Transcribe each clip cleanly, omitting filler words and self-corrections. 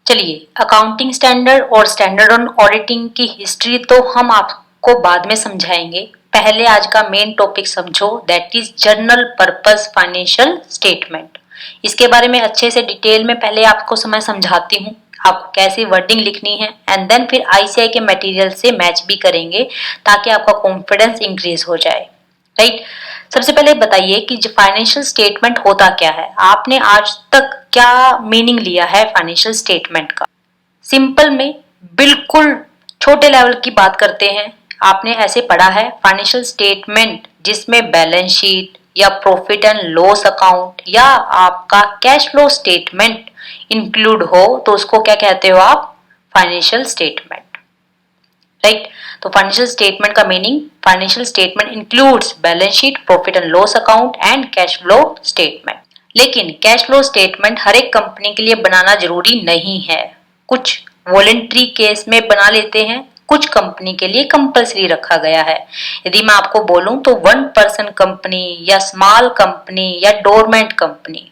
चलिए, accounting standard और standard on auditing की हिस्ट्री तो हम आपको बाद में समझाएंगे। पहले आज का मेन टॉपिक समझो, that is general purpose financial statement. इसके बारे में अच्छे से डिटेल में पहले आपको मैं समझाती हूँ आपको कैसी वर्डिंग लिखनी है, एंड देन फिर आईसीआई के मटेरियल से मैच भी करेंगे ताकि आपका कॉन्फिडेंस इंक्रीज हो जाए। राइट। सबसे पहले बताइए कि जो फाइनेंशियल स्टेटमेंट होता क्या है। आपने आज तक क्या मीनिंग लिया है फाइनेंशियल स्टेटमेंट का? सिंपल में बिल्कुल छोटे लेवल की बात करते हैं। आपने ऐसे पढ़ा है फाइनेंशियल स्टेटमेंट जिसमें बैलेंस शीट या प्रॉफिट एंड लॉस अकाउंट या आपका कैश फ्लो स्टेटमेंट इंक्लूड हो तो उसको क्या कहते हो आप? Financial statement. राइट। तो फाइनेंशियल स्टेटमेंट का meaning, financial statement includes balance sheet, profit and loss account and cash flow statement. लेकिन कैश फ्लो स्टेटमेंट हर एक कंपनी के लिए बनाना जरूरी नहीं है। कुछ वॉलंटरी केस में बना लेते हैं, कुछ कंपनी के लिए कंपलसरी रखा गया है। यदि मैं आपको बोलूं तो 1 पर्सन कंपनी या स्मॉल कंपनी या डोरमेंट कंपनी,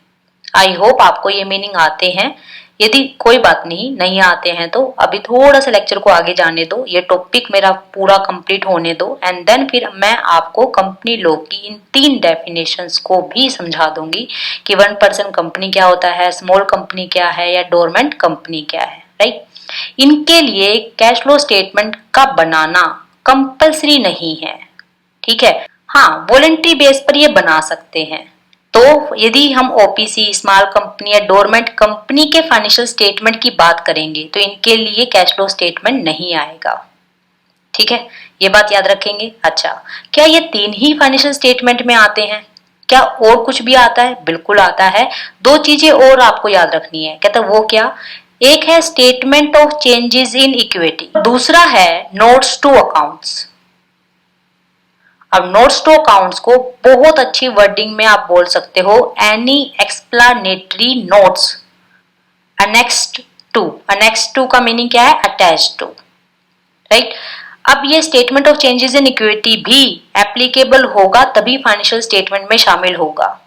आई होप आपको ये मीनिंग आते हैं। यदि कोई बात नहीं आते हैं तो अभी थोड़ा सा लेक्चर को आगे जाने दो, ये टॉपिक मेरा पूरा कंप्लीट होने दो, एंड देन फिर मैं आपको कंपनी लॉ की इन 3 डेफिनेशंस को भी समझा दूंगी कि 1 पर्सन कंपनी क्या होता है, स्मॉल कंपनी क्या है या डोरमेंट कंपनी क्या है। राइट। इनके लिए कैश फ्लो स्टेटमेंट का बनाना कंपलसरी नहीं है। ठीक है। हाँ, वॉलंटरी बेस पर ये बना सकते हैं। तो यदि हम ओपीसी, स्मॉल कंपनी या डोरमेंट कंपनी के फाइनेंशियल स्टेटमेंट की बात करेंगे तो इनके लिए कैश फ्लो स्टेटमेंट नहीं आएगा। ठीक है, ये बात याद रखेंगे। अच्छा, क्या ये 3 ही फाइनेंशियल स्टेटमेंट में आते हैं? क्या और कुछ भी आता है? बिल्कुल आता है। 2 चीजें और आपको याद रखनी है। कहते वो क्या? एक है statement of changes in equity, दूसरा है नोट्स टू अकाउंट्स। अब नोट्स टू अकाउंट्स को बहुत अच्छी वर्डिंग में आप बोल सकते हो any explanatory notes annexed to. Annexed to का मीनिंग क्या है? Attached to. राइट। अब ये statement of changes in equity भी एप्लीकेबल होगा तभी फाइनेंशियल स्टेटमेंट में शामिल होगा।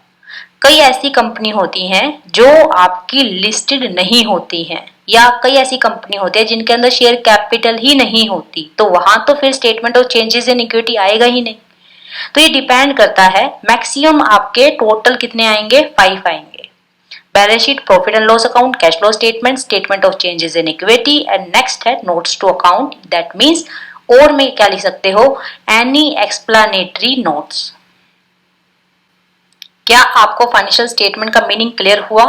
कई ऐसी कंपनी होती हैं जो आपकी लिस्टेड नहीं होती हैं, या कई ऐसी कंपनी होती है जिनके अंदर शेयर कैपिटल ही नहीं होती, तो वहां तो फिर statement of changes in equity आएगा ही नहीं। तो ये डिपेंड करता है, मैक्सिमम आपके टोटल कितने आएंगे? 5 आएंगे। Balance sheet, profit and loss account, cash flow statement, statement of changes in equity, and next है notes to account. That means और में क्या लिख सकते हो? Any explanatory notes. क्या आपको फाइनेंशियल स्टेटमेंट का मीनिंग क्लियर हुआ?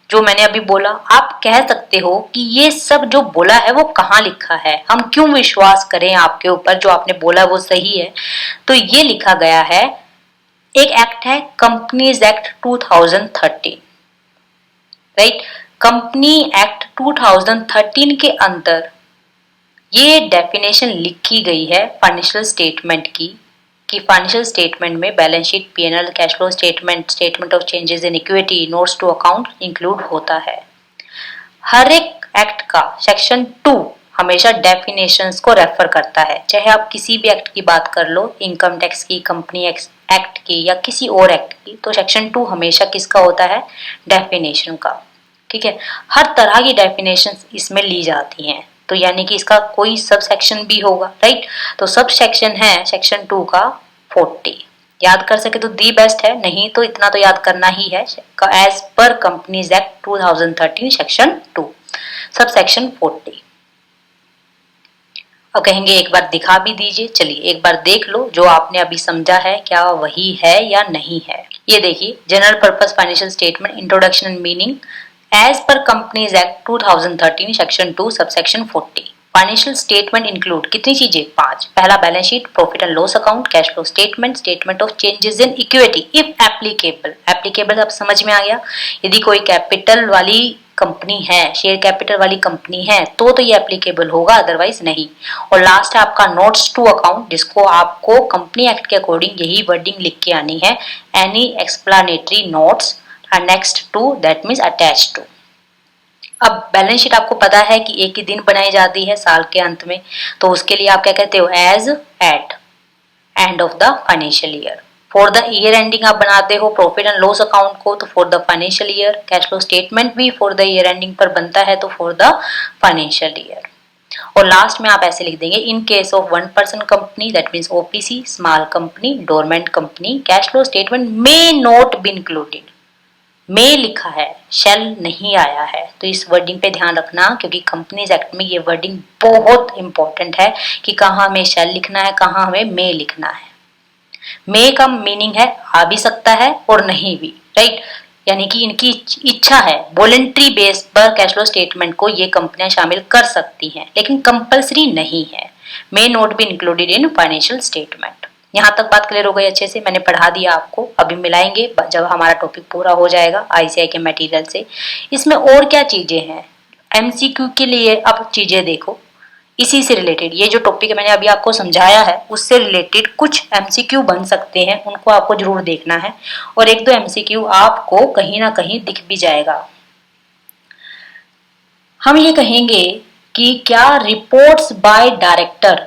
जो मैंने अभी बोला, आप कह सकते हो कि ये सब जो बोला है वो कहाँ लिखा है, हम क्यों विश्वास करें आपके ऊपर, जो आपने बोला वो सही है। तो ये लिखा गया है, एक एक्ट है companies act 2013। Right. Company act 2013 के अंदर ये डेफिनेशन लिखी गई है फाइनेंशियल स्टेटमेंट की, कि फाइनेंशियल स्टेटमेंट में balance sheet, PNL, cash flow statement, statement of changes in equity, notes to account include होता है। हर एक एक्ट का सेक्शन 2 हमेशा डेफिनेशंस को रेफर करता है, चाहे आप किसी भी एक्ट की बात कर लो, इनकम टैक्स की, कंपनी एक्ट की या किसी और एक्ट की, तो सेक्शन 2 हमेशा किसका होता है? डेफिनेशन का। ठीक है। हर तरह की डेफिनेशंस इसमें ली जाती हैं, तो यानी कि इसका कोई सब सेक्शन भी होगा। राइट। तो सब सेक्शन है सेक्शन 2 का 40। याद कर सके तो दी बेस्ट है, नहीं तो इतना तो याद करना ही है, as per companies act 2013 section 2 sub section 40। और कहेंगे एक बार दिखा भी दीजिए। चलिए एक बार देख लो, जो आपने अभी समझा है क्या वही है या नहीं है। ये देखिए, general purpose financial statement, introduction and meaning. As per companies act 2013 section 2 subsection 40 financial statement include कितनी चीजें? 5। पहला balance sheet, profit and loss account, cash flow statement, statement of changes in equity if applicable. Applicable अब समझ में आ गया। यदि कोई capital वाली कंपनी है, शेयर कैपिटल वाली कंपनी है, तो ये एप्लीकेबल होगा, अदरवाइज नहीं। और लास्ट है आपका नोट्स टू अकाउंट, जिसको आपको कंपनी एक्ट के अकॉर्डिंग यही वर्डिंग लिख के आनी है, any explanatory notes next to, that means attach to. अब बैलेंस शीट आपको पता है कि एक ही दिन बनाई जाती है साल के अंत में, तो उसके लिए आप क्या कहते हो? As at end of the financial year. For the year ending आप बनाते हो प्रॉफिट एंड लॉस अकाउंट को, तो for the financial year. Cash flow statement भी फॉर द ईयर एंडिंग पर बनता है, तो फॉर द फाइनेंशियल ईयर। और लास्ट में आप ऐसे लिख देंगे in case of 1% company that means OPC, small company, dormant company, cash flow statement may not be included. मे लिखा है, शेल नहीं आया है, तो इस वर्डिंग पे ध्यान रखना, क्योंकि कंपनीज एक्ट में ये वर्डिंग बहुत इंपॉर्टेंट है कि कहाँ हमें शेल लिखना है, कहाँ हमें मे लिखना है। मे का मीनिंग है आ भी सकता है और नहीं भी, राइट। यानी कि इनकी इच्छा है, वॉलेंट्री बेस पर कैश फ्लो स्टेटमेंट को ये कंपनियां शामिल कर सकती हैं, लेकिन कंपलसरी नहीं है। मे not be included in financial statement. यहाँ तक बात क्लियर हो गई अच्छे से, मैंने पढ़ा दिया आपको। अभी मिलाएंगे जब हमारा टॉपिक पूरा हो जाएगा आईसीआई के मटेरियल से। इसमें और क्या चीजें हैं एमसीक्यू के लिए, अब चीजें देखो इसी से रिलेटेड। ये जो टॉपिक मैंने अभी आपको समझाया है उससे रिलेटेड कुछ एमसीक्यू बन सकते हैं, उनको आपको जरूर देखना है, और एक दो एमसीक्यू आपको कहीं ना कहीं दिख भी जाएगा। हम ये कहेंगे कि क्या रिपोर्ट्स बाय डायरेक्टर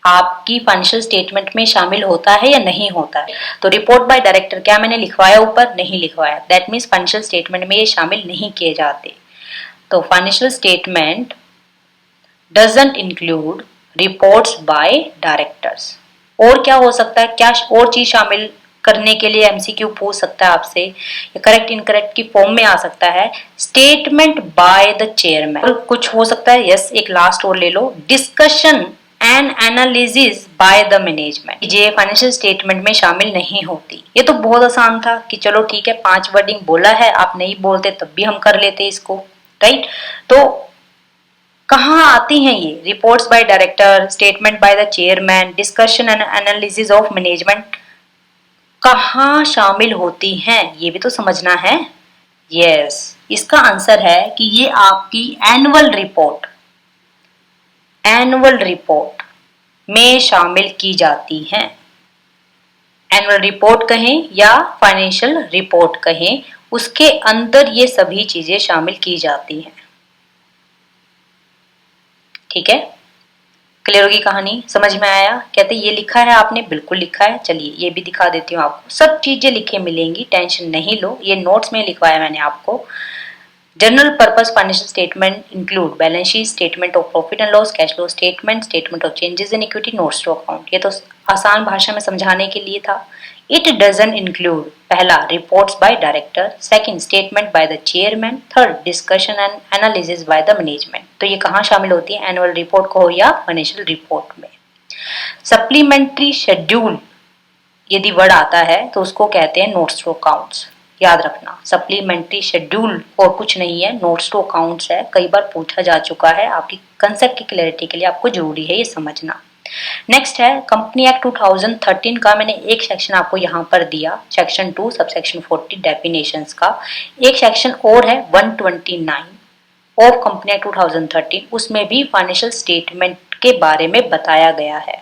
आपकी फाइनेंशियल स्टेटमेंट में शामिल होता है या नहीं होता है। तो रिपोर्ट बाय डायरेक्टर क्या मैंने लिखवाया ऊपर, नहीं लिखवाया, दैट मीन्स फाइनेंशियल स्टेटमेंट में ये शामिल नहीं किए जाते। तो financial statement doesn't include reports by directors। और क्या हो सकता है, क्या और चीज शामिल करने के लिए एमसीक्यू पूछ सकता है आपसे, या करेक्ट इनकरेक्ट की फॉर्म में आ सकता है स्टेटमेंट बाय द चेयरमैन। और कुछ हो सकता है, यस एक लास्ट और ले लो, discussion and analysis by the management. ये फाइनेंशियल स्टेटमेंट में शामिल नहीं होती। ये तो बहुत आसान था कि चलो ठीक है 5 वर्डिंग बोला है, आप नहीं बोलते तब भी हम कर लेते इसको, राइट। तो कहाँ आती हैं ये reports by director, statement by the chairman, discussion and analysis of management, कहाँ शामिल होती हैं ये भी तो समझना है। यस इसका आंसर है कि ये आपकी एनुअल रिपोर्ट में शामिल की जाती हैं। एनुअल रिपोर्ट कहें या फाइनेंशियल रिपोर्ट कहें, उसके अंदर ये सभी चीजें शामिल की जाती हैं। ठीक है, क्लियर होगी कहानी, समझ में आया। कहते ये लिखा है आपने, बिल्कुल लिखा है। चलिए ये भी दिखा देती हूँ आपको, सब चीजें लिखे मिलेंगी, टेंशन नहीं लो, ये नोट्स में लिखवाया मैंने आपको। General purpose financial statement include balance sheet, statement of profit and loss, cash flow statement, statement of changes in equity, notes to account. ये तो आसान भाषा में समझाने के लिए था। इट डजंट इंक्लूड, पहला reports by director, second statement by the chairman, third discussion and analysis by the management. तो ये कहाँ शामिल होती है, एनुअल रिपोर्ट को या फाइनेंशियल रिपोर्ट में। सप्लीमेंट्री शेड्यूल यदि वर्ड आता है तो उसको कहते हैं नोट्स टू अकाउंट्स। याद रखना सप्लीमेंट्री शेड्यूल और कुछ नहीं है, नोट्स टू अकाउंट्स है। कई बार पूछा जा चुका है, आपकी कंसेप्ट की क्लैरिटी के लिए आपको जरूरी है ये समझना। नेक्स्ट है कंपनी एक्ट 2013 का, मैंने एक सेक्शन आपको यहाँ पर दिया, सेक्शन 2 सबसेक्शन 40 डेफिनेशंस का। एक सेक्शन और है 129 ऑफ कंपनी एक्ट 2013, उसमें भी फाइनेंशियल स्टेटमेंट के बारे में बताया गया है,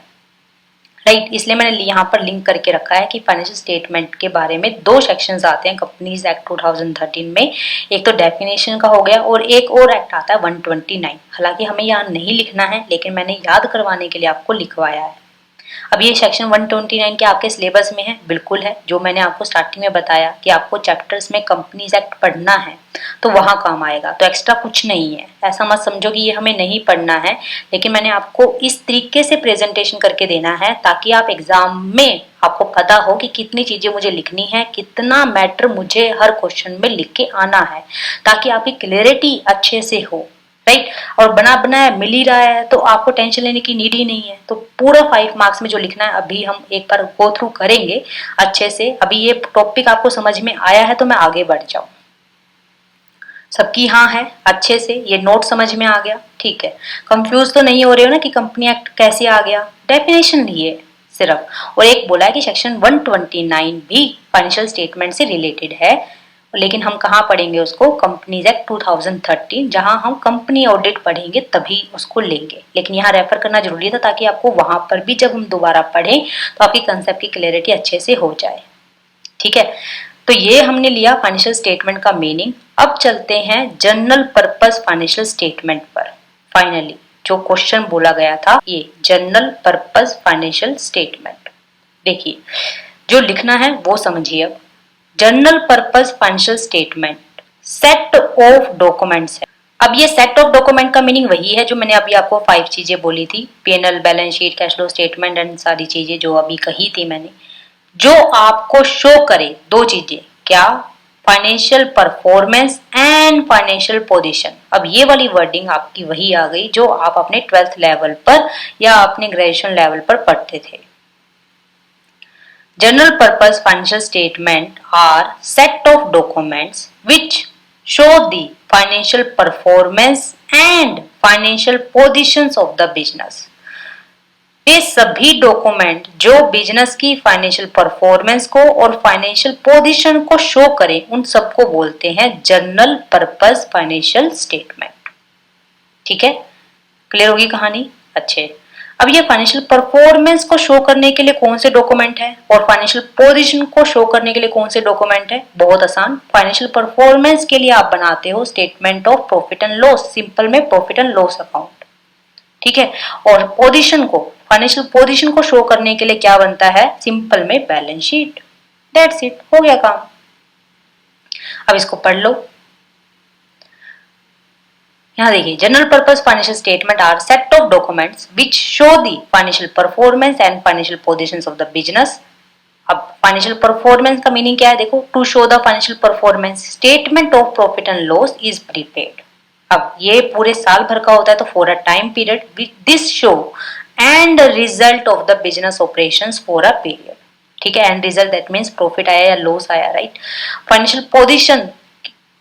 राइट। इसलिए मैंने यहाँ पर लिंक करके रखा है कि फाइनेंशियल स्टेटमेंट के बारे में 2 सेक्शंस आते हैं कंपनीज एक्ट 2013 में। एक तो डेफिनेशन का हो गया और एक और एक्ट आता है 129। हालांकि हमें यहाँ नहीं लिखना है, लेकिन मैंने याद करवाने के लिए आपको लिखवाया है। अब ये सेक्शन 129 के आपके सिलेबस में है, बिल्कुल है। जो मैंने आपको स्टार्टिंग में बताया कि आपको चैप्टर्स में कंपनीज एक्ट पढ़ना है तो वहां काम आएगा, तो एक्स्ट्रा कुछ नहीं है। ऐसा मत समझो कि ये हमें नहीं पढ़ना है, लेकिन मैंने आपको इस तरीके से प्रेजेंटेशन करके देना है ताकि आप एग्जाम में आपको पता हो कि कितनी चीजें मुझे लिखनी है, कितना मैटर मुझे हर क्वेश्चन में लिख के आना है, ताकि आपकी क्लैरिटी अच्छे से हो, राइट। और बना बनाया मिल ही रहा है तो आपको टेंशन लेने की नीड ही नहीं है। तो पूरा 5 मार्क्स में जो लिखना है अभी हम एक बार गो थ्रू करेंगे अच्छे से। अभी ये टॉपिक आपको समझ में आया है तो मैं आगे बढ़ जाऊं। सबकी हाँ है अच्छे से, ये नोट समझ में आ गया, ठीक है। कंफ्यूज तो नहीं हो रहे हो ना कि कंपनी एक्ट कैसे आ गया, डेफिनेशन लिए सिर्फ। और एक बोला है कि सेक्शन 129 भी फाइनेंशियल स्टेटमेंट से रिलेटेड है, लेकिन हम कहाँ पढ़ेंगे उसको, कंपनीज एक्ट 2013, जहां हम कंपनी ऑडिट पढ़ेंगे तभी उसको लेंगे। लेकिन यहाँ रेफर करना जरूरी था ताकि आपको वहां पर भी जब हम दोबारा पढ़ें तो आपकी कंसेप्ट की क्लैरिटी अच्छे से हो जाए, ठीक है। तो ये हमने लिया फाइनेंशियल स्टेटमेंट का मीनिंग। अब चलते हैं जनरल पर्पस फाइनेंशियल स्टेटमेंट पर। फाइनली जो क्वेश्चन बोला गया था, ये जनरल पर्पस फाइनेंशियल स्टेटमेंट। देखिए जो लिखना है वो समझिए। अब general purpose financial statement set of documents है। अब ये सेट ऑफ डॉक्यूमेंट का मीनिंग वही है जो मैंने अभी आपको 5 चीजें बोली थी, P&L, balance sheet, cash flow statement and सारी चीजें जो अभी कही थी मैंने, जो आपको शो करे दो चीजें, क्या, financial performance and financial position. अब ये वाली वर्डिंग आपकी वही आ गई जो आप अपने 12th लेवल पर या अपने ग्रेजुएशन लेवल पर पढ़ते थे। General purpose financial statement are set of documents which show the financial performance and financial positions of the business। ये सभी डॉक्यूमेंट जो बिजनेस की फाइनेंशियल परफॉर्मेंस को और फाइनेंशियल पोजीशन को शो करें उन सबको बोलते हैं जनरल पर्पस फाइनेंशियल स्टेटमेंट। ठीक है, क्लियर होगी कहानी? अच्छे। अब ये फाइनेंशियल परफॉर्मेंस को शो करने के लिए कौन से डॉक्यूमेंट है और फाइनेंशियल पोजीशन को शो करने के लिए कौन से डॉक्यूमेंट है? बहुत आसान। फाइनेंशियल परफॉर्मेंस के लिए आप बनाते हो statement of profit and loss, simple में प्रॉफिट एंड लॉस अकाउंट। ठीक है, और पोजीशन को, फाइनेंशियल पोजीशन को शो करने के लिए क्या बनता है? सिंपल में बैलेंस शीट। दैट्स इट, हो गया काम। अब इसको पढ़ लो। यहाँ देखिए, general purpose financial statement are set of documents which show the financial performance and financial positions of the business. अब फाइनेंशियल परफॉर्मेंस का मीनिंग क्या है? देखो, to show the financial performance statement of profit and loss is prepared. अब ये पूरे साल भर का होता है तो for a time period with this show end result of the business operations for a period. ठीक है, and result that means profit आया या लॉस आया, राइट। फाइनेंशियल पोजीशन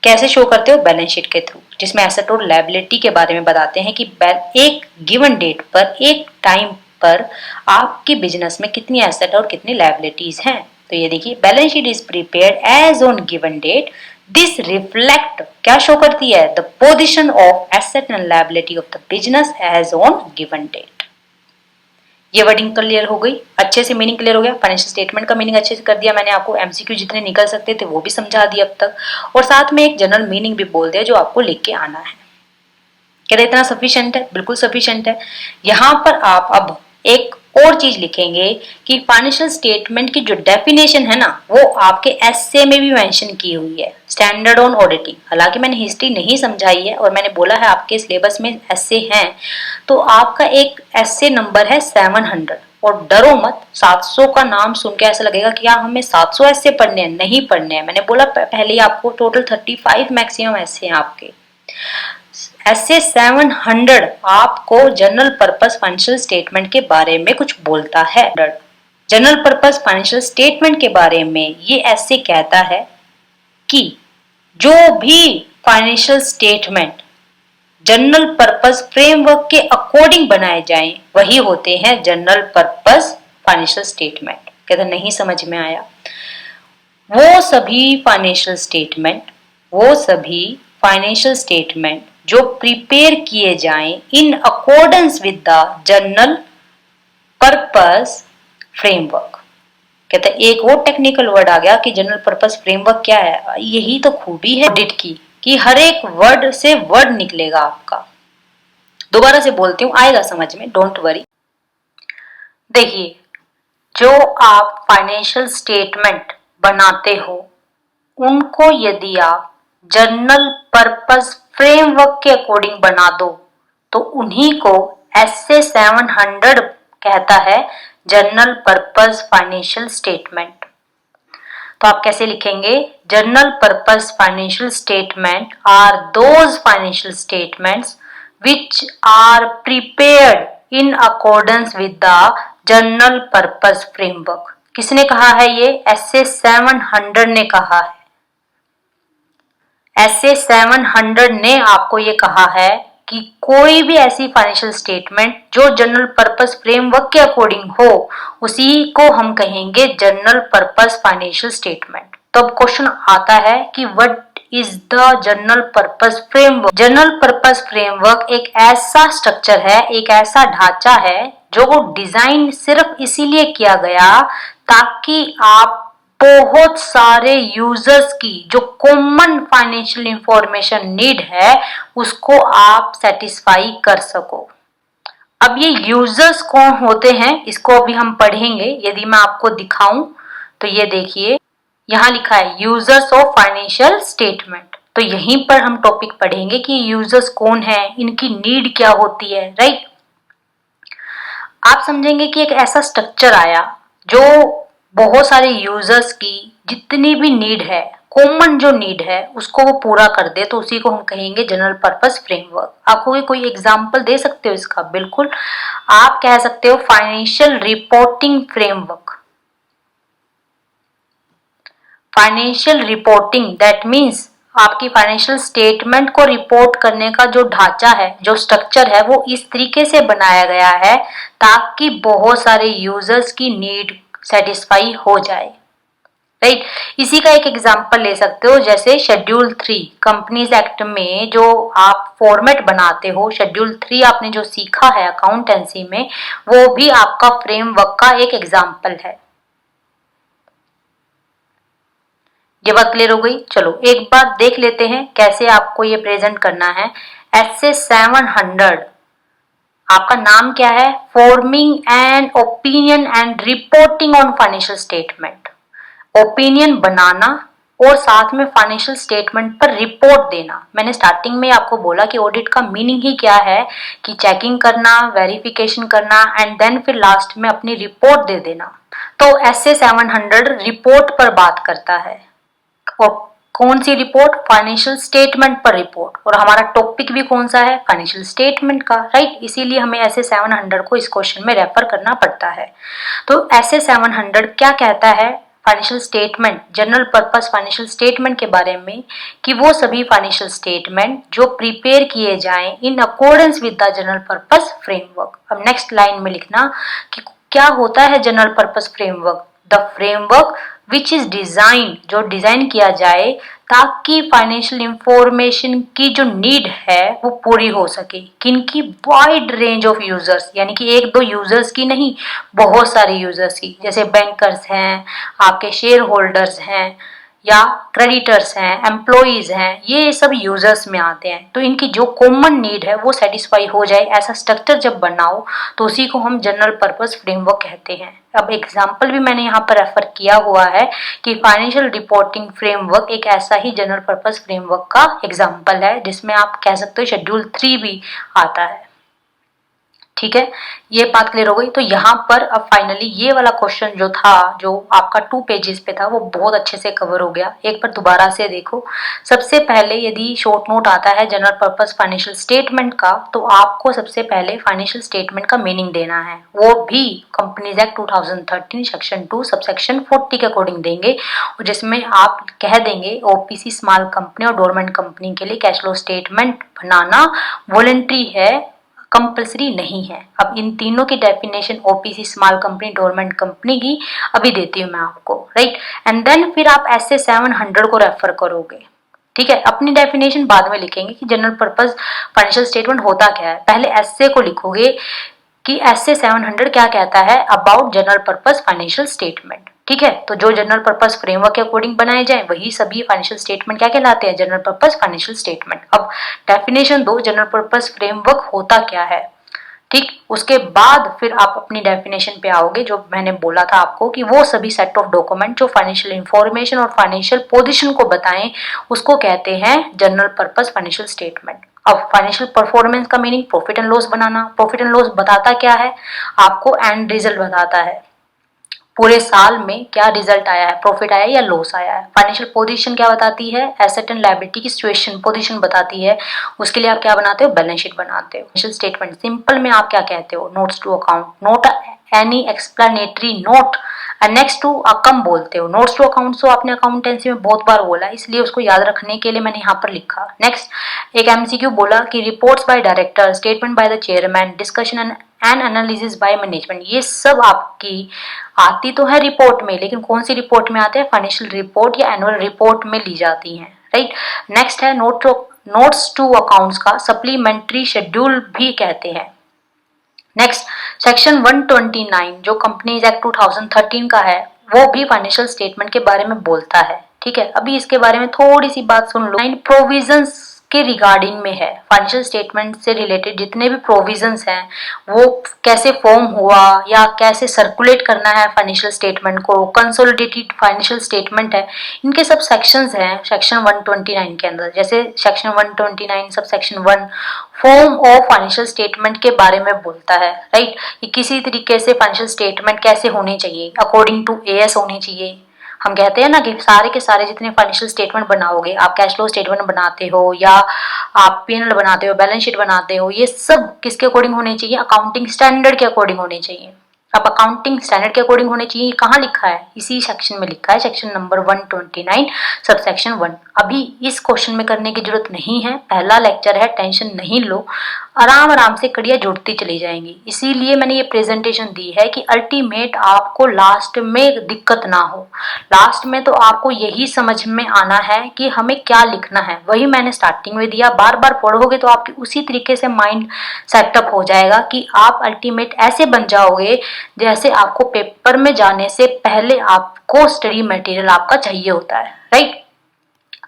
कैसे शो करते हो? बैलेंस शीट के थ्रू, जिसमें एसेट और लायबिलिटी के बारे में बताते हैं कि एक गिवन डेट पर, एक टाइम पर आपके बिजनेस में कितनी एसेट और कितनी लायबिलिटीज हैं। तो ये देखिए, balance sheet is prepared as on given date. This reflect, क्या शो करती है? The position of asset and liability of the business as on given date. ये वर्डिंग क्लियर हो गई, अच्छे से मीनिंग क्लियर हो गया। फाइनेंशियल स्टेटमेंट का मीनिंग अच्छे से कर दिया मैंने आपको, एमसीक्यू जितने निकल सकते थे वो भी समझा दिया अब तक, और साथ में एक जनरल मीनिंग भी बोल दिया जो आपको लिख के आना है। क्या इतना सफिशिएंट है? बिल्कुल सफिशिएंट है। यहाँ पर आप अब एक और चीज लिखेंगे कि फाइनेंशियल स्टेटमेंट की जो डेफिनेशन है ना वो आपके एसए में भी मेंशन की हुई है, स्टैंडर्ड ऑन ऑडिटिंग। हालांकि मैंने हिस्ट्री नहीं समझाई है और मैंने बोला है आपके सिलेबस में एसए है, तो आपका एक एसए नंबर है 700। और डरो मत, 700 का नाम सुन के ऐसा लगेगा कि यार हमें 700 ऐसे पढ़ने हैं, नहीं पढ़ने हैं। मैंने बोला पहले ही आपको टोटल 35 मैक्सिमम ऐसे हैं आपके। ऐसे 700 आपको जनरल पर्पस फाइनेंशियल स्टेटमेंट के बारे में कुछ बोलता है। जनरल पर्पस फाइनेंशियल स्टेटमेंट के बारे में ये ऐसे कहता है कि जो भी financial statement general purpose framework के अकॉर्डिंग बनाए जाएं वही होते हैं जनरल पर्पस फाइनेंशियल स्टेटमेंट। कहते नहीं समझ में आया? वो सभी फाइनेंशियल स्टेटमेंट जो प्रिपेयर किए जाएं in accordance with the general purpose framework. कहते एक और टेक्निकल वर्ड आ गया कि जनरल पर्पस फ्रेमवर्क क्या है। यही तो खूबी है ऑडिट की कि हर एक वर्ड से वर्ड निकलेगा आपका। दोबारा से बोलती हूँ, आएगा समझ में, डोंट वरी। देखिए, जो आप फाइनेंशियल स्टेटमेंट बनाते हो उनको यदि आप जनरल पर्पस फ्रेमवर्क के अकॉर्डिंग बना दो तो उन्हीं को एसए 700 कहता है जनरल पर्पस फाइनेंशियल स्टेटमेंट। तो आप कैसे लिखेंगे? General purpose financial statement are those financial statements which are prepared in accordance with the general purpose framework। किसने कहा है ये? एसए 700 ने कहा है। एसए 700 ने आपको ये कहा है कि कोई भी ऐसी फाइनेंशियल स्टेटमेंट जो जनरल पर्पस फ्रेमवर्क के अकॉर्डिंग हो उसी को हम कहेंगे जनरल पर्पस फाइनेंशियल स्टेटमेंट। तो अब क्वेश्चन आता है कि what is the general purpose framework. General purpose framework एक ऐसा स्ट्रक्चर है, एक ऐसा ढांचा है जो डिजाइन सिर्फ इसीलिए किया गया ताकि आप बहुत सारे यूजर्स की जो कॉमन फाइनेंशियल इंफॉर्मेशन नीड है उसको आप सेटिस्फाई कर सको। अब ये यूजर्स कौन होते हैं इसको अभी हम पढ़ेंगे। यदि मैं आपको दिखाऊं तो ये देखिए यहाँ लिखा है यूजर्स ऑफ फाइनेंशियल स्टेटमेंट। तो यहीं पर हम टॉपिक पढ़ेंगे कि यूजर्स कौन है, इनकी नीड क्या होती है, राइट। आप समझेंगे कि एक ऐसा स्ट्रक्चर आया जो बहुत सारे यूजर्स की जितनी भी नीड है, कॉमन जो नीड है उसको वो पूरा कर दे, तो उसी को हम कहेंगे जनरल पर्पस फ्रेमवर्क। आपको कोई एग्जांपल दे सकते हो इसका? बिल्कुल, आप कह सकते हो financial reporting framework. Financial reporting that means आपकी फाइनेंशियल स्टेटमेंट को रिपोर्ट करने का जो ढांचा है, जो स्ट्रक्चर है, वो इस तरीके से बनाया गया है ताकि बहुत सारे यूजर्स की नीड सेटिस्फाई हो जाए, राइट। इसी का एक एग्जांपल ले सकते हो, जैसे शेड्यूल 3 कंपनीज एक्ट में जो आप फॉर्मेट बनाते हो, शेड्यूल 3 आपने जो सीखा है अकाउंटेंसी में, वो भी आपका फ्रेमवर्क का एक एग्जांपल है। ये बात क्लियर हो गई? चलो एक बार देख लेते हैं कैसे आपको ये प्रेजेंट करना है। एसए 700 आपका नाम क्या है? Forming an opinion and reporting on financial statement. Opinion बनाना और साथ में फाइनेंशियल स्टेटमेंट पर रिपोर्ट देना। मैंने स्टार्टिंग में आपको बोला कि ऑडिट का मीनिंग ही क्या है कि चेकिंग करना, वेरिफिकेशन करना एंड देन फिर लास्ट में अपनी रिपोर्ट दे देना। तो एसए 700 रिपोर्ट पर बात करता है। और कौन सी रिपोर्ट? फाइनेंशियल स्टेटमेंट पर रिपोर्ट। और हमारा टॉपिक भी कौन सा है? फाइनेंशियल स्टेटमेंट का, राइट। इसीलिए हमें ऐसे 700 को इस क्वेश्चन में रेफर करना पड़ता है। तो ऐसे 700 क्या कहता है financial statement, general purpose financial statement के बारे में, कि वो सभी फाइनेंशियल स्टेटमेंट जो प्रिपेयर किए जाएं in accordance with the general purpose framework. अब नेक्स्ट लाइन में लिखना कि क्या होता है general purpose framework. The framework which is design, जो डिजाइन किया जाए ताकि फाइनेंशियल इंफॉर्मेशन की जो नीड है वो पूरी हो सके। किनकी? वाइड रेंज ऑफ यूजर्स, यानी कि एक दो यूजर्स की नहीं, बहुत सारे यूजर्स की। जैसे बैंकर्स हैं, आपके शेयर होल्डर्स हैं, या क्रेडिटर्स हैं, एम्प्लॉइज हैं, ये सब यूजर्स में आते हैं। तो इनकी जो कॉमन नीड है वो सेटिस्फाई हो जाए, ऐसा स्ट्रक्चर जब बनाओ तो उसी को हम जनरल पर्पस फ्रेमवर्क कहते हैं। अब एग्जाम्पल भी मैंने यहाँ पर रेफर किया हुआ है कि फाइनेंशियल रिपोर्टिंग फ्रेमवर्क एक ऐसा ही जनरल पर्पस फ्रेमवर्क का एग्जाम्पल है, जिसमें आप कह सकते हो शेड्यूल 3 भी आता है। ठीक है, ये बात क्लियर हो गई। तो यहाँ पर अब फाइनली ये वाला क्वेश्चन जो था, जो आपका 2 पेजेस पे था, वो बहुत अच्छे से कवर हो गया। एक बार दोबारा से देखो। सबसे पहले यदि शॉर्ट नोट आता है जनरल पर्पस फाइनेंशियल स्टेटमेंट का, तो आपको सबसे पहले फाइनेंशियल स्टेटमेंट का मीनिंग देना है, वो भी कंपनीज एक्ट 2013 सेक्शन 2 सबसेक्शन 40 के अकॉर्डिंग देंगे, और जिसमें आप कह देंगे ओपीसी स्मॉल कंपनी और डोरमेंट कंपनी के लिए कैश फ्लो स्टेटमेंट बनाना वॉलंटरी है, कंपल्सरी नहीं है। अब इन तीनों की definition OPC small company, dormant company की अभी देती हूँ मैं आपको, राइट। एंड देन फिर आप ऐसे 700 को रेफर करोगे। ठीक है, अपनी डेफिनेशन बाद में लिखेंगे कि जनरल पर्पस फाइनेंशियल स्टेटमेंट होता क्या है। पहले एसए को लिखोगे कि एसए 700 क्या कहता है about general purpose financial statement. ठीक है, तो जो जनरल पर्पस फ्रेमवर्क के अकॉर्डिंग बनाए जाए वही सभी फाइनेंशियल स्टेटमेंट क्या कहलाते हैं? General purpose financial statement. अब डेफिनेशन दो, जनरल पर्पस फ्रेमवर्क होता क्या है। ठीक, उसके बाद फिर आप अपनी डेफिनेशन पे आओगे, जो मैंने बोला था आपको कि वो सभी सेट ऑफ डॉक्यूमेंट जो फाइनेंशियल इंफॉर्मेशन और फाइनेंशियल पोजीशन को बताएं, उसको कहते हैं जनरल पर्पस फाइनेंशियल स्टेटमेंट। अब फाइनेंशियल परफॉर्मेंस का meaning profit and loss banana. Profit and loss बताता क्या है? आपको एंड रिजल्ट बताता है, पूरे साल में क्या रिजल्ट आया है, प्रॉफिट आया है या लॉस आया है। फाइनेंशियल पोजीशन क्या बताती है? एसेट एंड लायबिलिटी की सिचुएशन पोजीशन बताती है। उसके लिए आप क्या बनाते हो? बैलेंस शीट बनाते हो। फाइनेंशियल स्टेटमेंट सिंपल में आप क्या कहते हो? Notes to account, note any explanatory note next to account बोलते हो। नोट्स टू अकाउंट तो आपने अकाउंटेंसी में बहुत बार बोला, इसलिए उसको याद रखने के लिए मैंने यहाँ पर लिखा। नेक्स्ट एक एमसीक्यू बोला कि reports by director, statement by the chairman, discussion and analysis by management. ये सब आपकी आती तो है रिपोर्ट में, लेकिन कौन सी रिपोर्ट में आते हैं? फाइनेंशियल रिपोर्ट या एनुअल रिपोर्ट में ली जाती हैं, राइट। नेक्स्ट है नोट्स टू अकाउंट्स का सप्लीमेंट्री शेड्यूल भी कहते हैं। नेक्स्ट सेक्शन 129 जो कंपनीज एक्ट 2013 का है, वो भी फाइनेंशियल स्टेटमेंट के बारे में बोलता है। ठीक है, अभी इसके बारे में थोड़ी सी बात सुन लो। प्रोविजंस के रिगार्डिंग में है। फाइनेंशियल स्टेटमेंट से रिलेटेड जितने भी प्रोविजंस हैं वो कैसे फॉर्म हुआ या कैसे सर्कुलेट करना है फाइनेंशियल स्टेटमेंट को, कंसोलिडेटेड फाइनेंशियल स्टेटमेंट है, इनके सब सेक्शंस हैं सेक्शन 129 के अंदर। जैसे section 129 sub section 1 form of financial statement के बारे में बोलता है, राइट। कि किसी तरीके से फाइनेंशियल स्टेटमेंट कैसे होनी चाहिए, अकॉर्डिंग टू एएस होनी चाहिए। हम कहते हैं ना कि सारे के सारे जितने फाइनेंशियल स्टेटमेंट बनाओगे, आप कैश फ्लो स्टेटमेंट बनाते हो या आप पीएनएल बनाते हो, बैलेंस शीट बनाते हो, ये सब किसके अकॉर्डिंग होने चाहिए, अकाउंटिंग स्टैंडर्ड के अकॉर्डिंग होने चाहिए। अब अकाउंटिंग स्टैंडर्ड के अकॉर्डिंग होने चाहिए, कहाँ लिखा है, इसी सेक्शन में लिखा है, सेक्शन नंबर 129 सब सेक्शन 1। अभी इस क्वेश्चन में करने की जरूरत नहीं है, पहला लेक्चर है, टेंशन नहीं लो, आराम आराम से कड़ियाँ जुड़ती चली जाएंगी। इसीलिए मैंने ये प्रेजेंटेशन दी है कि अल्टीमेट आपको लास्ट में दिक्कत ना हो। लास्ट में तो आपको यही समझ में आना है कि हमें क्या लिखना है, वही मैंने स्टार्टिंग में दिया। बार बार पढ़ोगे तो आपकी उसी तरीके से माइंड सेटअप हो जाएगा कि आप अल्टीमेट ऐसे बन जाओगे जैसे आपको पेपर में जाने से पहले आपको स्टडी मटेरियल आपका चाहिए होता है, राइट।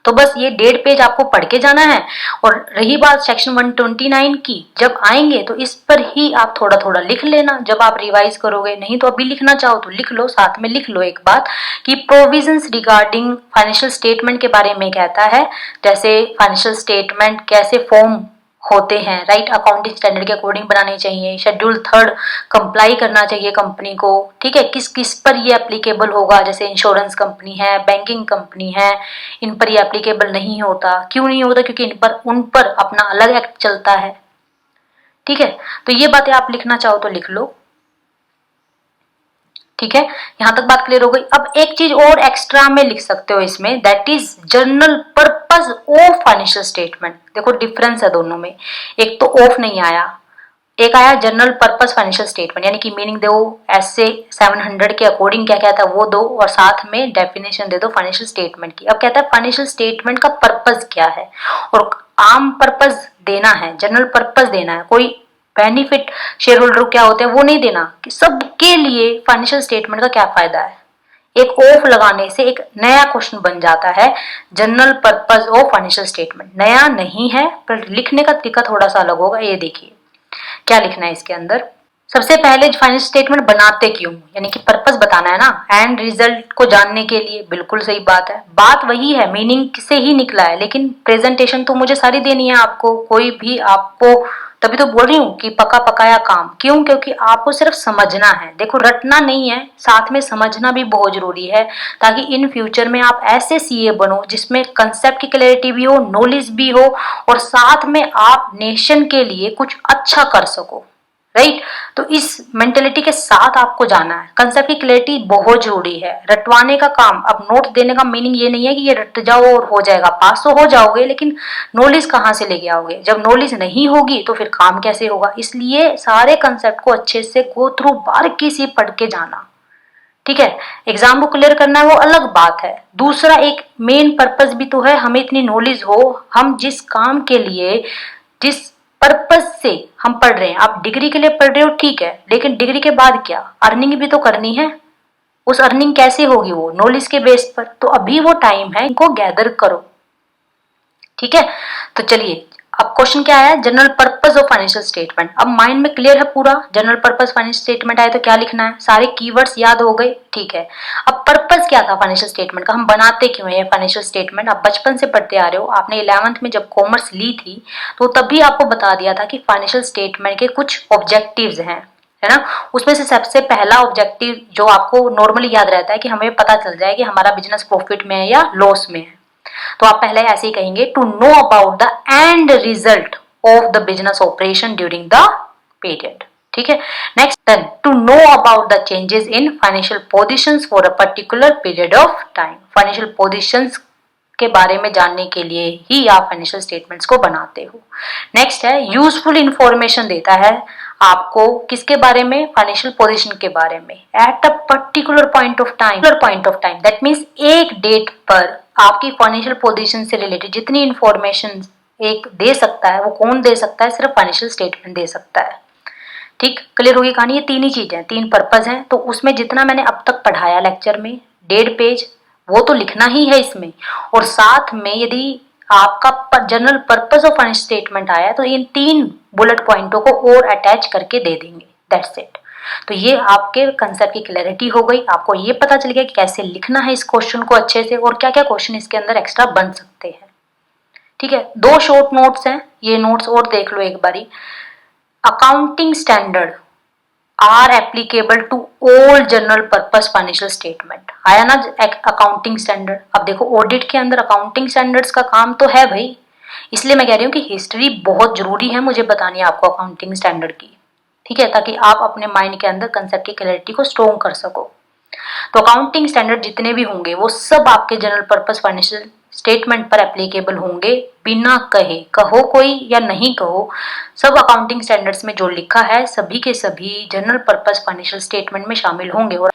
तो बस ये 1.5 पेज आपको पढ़ के जाना है। और रही बात सेक्शन 129 की, जब आएंगे तो इस पर ही आप थोड़ा थोड़ा लिख लेना जब आप रिवाइज करोगे। नहीं तो अभी लिखना चाहो तो लिख लो, साथ में लिख लो एक बात कि प्रोविजंस रिगार्डिंग फाइनेंशियल स्टेटमेंट के बारे में कहता है। जैसे फाइनेंशियल स्टेटमेंट कैसे फॉर्म होते हैं, राइट, अकाउंटिंग स्टैंडर्ड के अकॉर्डिंग बनाने चाहिए, शेड्यूल 3 कंप्लाई करना चाहिए कंपनी को, ठीक है। किस किस पर ये एप्लीकेबल होगा, जैसे इंश्योरेंस कंपनी है, बैंकिंग कंपनी है, इन पर ये एप्लीकेबल नहीं होता। क्यों नहीं होता, क्योंकि उन पर अपना अलग एक्ट चलता है, ठीक है। तो ये बातें आप लिखना चाहो तो लिख लो, ठीक है। यहां तक बात क्लियर हो गई। अब एक चीज और एक्स्ट्रा में लिख सकते हो इसमें, that is general purpose of financial statement. देखो डिफरेंस है दोनों में, एक तो ऑफ नहीं आया, एक आया जनरल पर्पस फाइनेंशियल स्टेटमेंट, यानी कि मीनिंग दो ऐसे 700 के अकॉर्डिंग क्या कहता है वो दो, और साथ में डेफिनेशन दे दो फाइनेंशियल स्टेटमेंट की। अब कहता है फाइनेंशियल स्टेटमेंट का पर्पस क्या है, और आम पर्पस देना है, जनरल पर्पस देना है, कोई बेनिफिट शेयर होल्डर क्या होते हैं वो नहीं देना, कि सबके लिए फाइनेंशियल स्टेटमेंट का क्या फायदा है। एक ऑफ लगाने से एक नया क्वेश्चन बन जाता है, general purpose of financial statement. नया नहीं है पर लिखने का तरीका थोड़ा सा अलग होगा। ये देखिए क्या लिखना है इसके अंदर। सबसे पहले फाइनेंशियल स्टेटमेंट बनाते क्यों, यानी कि पर्पस बताना है ना, एंड रिजल्ट को जानने के लिए। बिल्कुल सही बात है, बात वही है, मीनिंग से ही निकला है, लेकिन प्रेजेंटेशन तो मुझे सारी देनी है आपको, कोई भी आपको, तभी तो बोल रही हूँ कि पका पकाया काम। क्यों, क्योंकि आपको सिर्फ समझना है, देखो रटना नहीं है, साथ में समझना भी बहुत जरूरी है, ताकि इन फ्यूचर में आप ऐसे सीए बनो जिसमें कंसेप्ट की क्लैरिटी भी हो, नॉलेज भी हो, और साथ में आप नेशन के लिए कुछ अच्छा कर सको, राइट। तो इस मेंटेलिटी के साथ आपको जाना है। कंसेप्ट की क्लैरिटी बहुत जरूरी है, रटवाने का काम। अब नोट देने का मीनिंग ये नहीं है कि ये रट जाओ और हो जाएगा, पास तो हो जाओगे, लेकिन नॉलेज कहाँ से लेके आओगे, जब नॉलेज नहीं होगी तो फिर काम कैसे होगा। इसलिए सारे कंसेप्ट को अच्छे से गो थ्रू बारीकी से पढ़ के जाना, ठीक है। एग्जाम को क्लियर करना है वो अलग बात है। दूसरा एक मेन पर्पस भी तो है, हमें इतनी नॉलेज हो, हम जिस काम के लिए, जिस पर्पस से हम पढ़ रहे हैं, आप डिग्री के लिए पढ़ रहे हो ठीक है, लेकिन डिग्री के बाद क्या, अर्निंग भी तो करनी है। उस अर्निंग कैसे होगी, वो नॉलेज के बेस पर। तो अभी वो टाइम है, इनको गैदर करो, ठीक है। तो चलिए अब क्वेश्चन क्या आया, general purpose of financial statement. अब माइंड में क्लियर है पूरा, जनरल पर्पस फाइनेंशियल स्टेटमेंट आए तो क्या लिखना है, सारे कीवर्ड्स याद हो गए, ठीक है। अब पर्पस क्या था फाइनेंशियल स्टेटमेंट का, हम बनाते क्यों है फाइनेंशियल स्टेटमेंट। आप बचपन से पढ़ते आ रहे हो, आपने 11th में जब कॉमर्स ली थी तो तभी आपको बता दिया था कि फाइनेंशियल स्टेटमेंट के कुछ ऑब्जेक्टिव्स हैं, है ना। उसमें से सबसे पहला ऑब्जेक्टिव जो आपको नॉर्मली याद रहता है कि हमें पता चल जाए कि हमारा बिजनेस प्रॉफिट में है या लॉस में है। तो आप पहले ऐसे ही कहेंगे, to know about the end result of the business operation during the period, ठीक है। Next, then to know about the changes in financial positions for a particular period of time. Financial positions के बारे में जानने के लिए ही आप financial statements को बनाते हो। नेक्स्ट है यूजफुल इंफॉर्मेशन देता है आपको, किसके बारे में, फाइनेंशियल पोजीशन के बारे में, at a particular point of time. That means एक डेट पर आपकी फाइनेंशियल पोजीशन से रिलेटेड जितनी इंफॉर्मेशन एक दे सकता है, वो कौन दे सकता है, सिर्फ फाइनेंशियल स्टेटमेंट दे सकता है, ठीक। क्लियर होगी कहानी, ये तीन ही चीजें, तीन पर्पस हैं। तो उसमें जितना मैंने अब तक पढ़ाया लेक्चर में 1.5 पेज, वो तो लिखना ही है इसमें। और साथ में यदि आपका general purpose of financial statement आया तो इन 3 बुलेट पॉइंटों को और अटैच करके दे देंगे, दैट्स इट। तो ये आपके कंसेप्ट की क्लैरिटी हो गई, आपको ये पता चल गया कि कैसे लिखना है इस क्वेश्चन को अच्छे से और क्या क्या क्वेश्चन इसके अंदर एक्स्ट्रा बन सकते हैं। ठीक है, 2 शॉर्ट नोट्स हैं, ये नोट्स और देख लो एक बारी। Accounting standard are applicable to all general purpose financial statement, आया ना अकाउंटिंग स्टैंडर्ड। अब देखो ऑडिट के अंदर अकाउंटिंग स्टैंडर्ड्स का काम तो है भाई, इसलिए मैं कह रही हूँ कि हिस्ट्री बहुत जरूरी है मुझे बतानी है आपको अकाउंटिंग स्टैंडर्ड की। ठीक है, ताकि आप अपने माइंड के अंदर कंसेप्ट की क्लैरिटी को स्ट्रॉन्ग कर सको। तो अकाउंटिंग स्टैंडर्ड जितने भी होंगे वो सब आपके जनरल पर्पस फाइनेंशियल स्टेटमेंट पर एप्लीकेबल होंगे, बिना कहे, कहो कोई या नहीं कहो, सब अकाउंटिंग स्टैंडर्ड्स में जो लिखा है सभी के सभी जनरल पर्पस फाइनेंशियल स्टेटमेंट में शामिल होंगे। और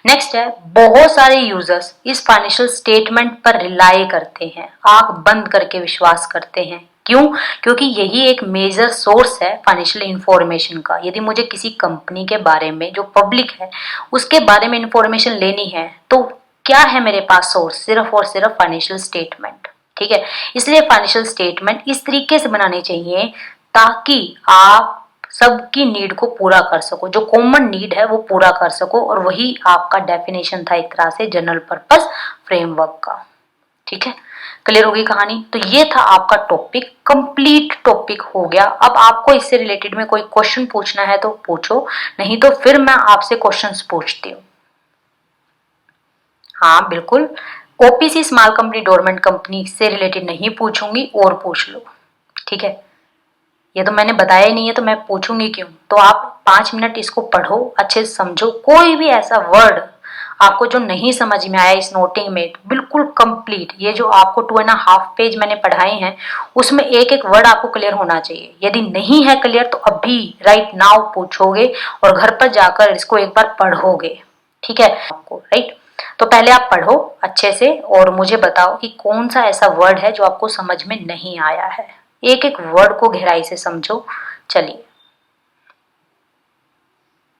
नेक्स्ट है, बहुत सारे यूजर्स इस फाइनेंशियल स्टेटमेंट पर रिलाई करते हैं, आंख बंद करके विश्वास करते हैं। क्यों? क्योंकि यही एक मेजर सोर्स है फाइनेंशियल इंफॉर्मेशन का। यदि मुझे किसी कंपनी के बारे में, जो पब्लिक है, उसके बारे में इंफॉर्मेशन लेनी है तो क्या है मेरे पास सोर्स? सिर्फ और सिर्फ फाइनेंशियल स्टेटमेंट। ठीक है, इसलिए फाइनेंशियल स्टेटमेंट इस तरीके से बनाने चाहिए ताकि आप सबकी नीड को पूरा कर सको, जो कॉमन नीड है वो पूरा कर सको। और वही आपका डेफिनेशन था एक तरह से जनरल पर्पस फ्रेमवर्क का। ठीक है, क्लियर होगी कहानी? तो ये था आपका टॉपिक, कंप्लीट टॉपिक हो गया। अब आपको इससे रिलेटेड में कोई क्वेश्चन पूछना है तो पूछो, नहीं तो फिर मैं आपसे क्वेश्चंस पूछती हूँ। हाँ बिल्कुल, OPC small company dormant company से रिलेटेड नहीं पूछूंगी, और पूछ लो। ठीक है, ये तो मैंने बताया ही नहीं है तो मैं पूछूंगी क्यों? तो आप 5 मिनट इसको पढ़ो, अच्छे से समझो। कोई भी ऐसा वर्ड आपको जो नहीं समझ में आया इस नोटिंग में, बिल्कुल कंप्लीट, ये जो आपको 2.5 पेज मैंने पढ़ाए हैं उसमें एक एक वर्ड आपको क्लियर होना चाहिए। यदि नहीं है क्लियर तो अभी राइट नाउ पूछोगे और घर पर जाकर इसको एक बार पढ़ोगे। ठीक है आपको, राइट? तो पहले आप पढ़ो अच्छे से और मुझे बताओ कि कौन सा ऐसा वर्ड है जो आपको समझ में नहीं आया है। एक एक वर्ड को गहराई से समझो। चलिए।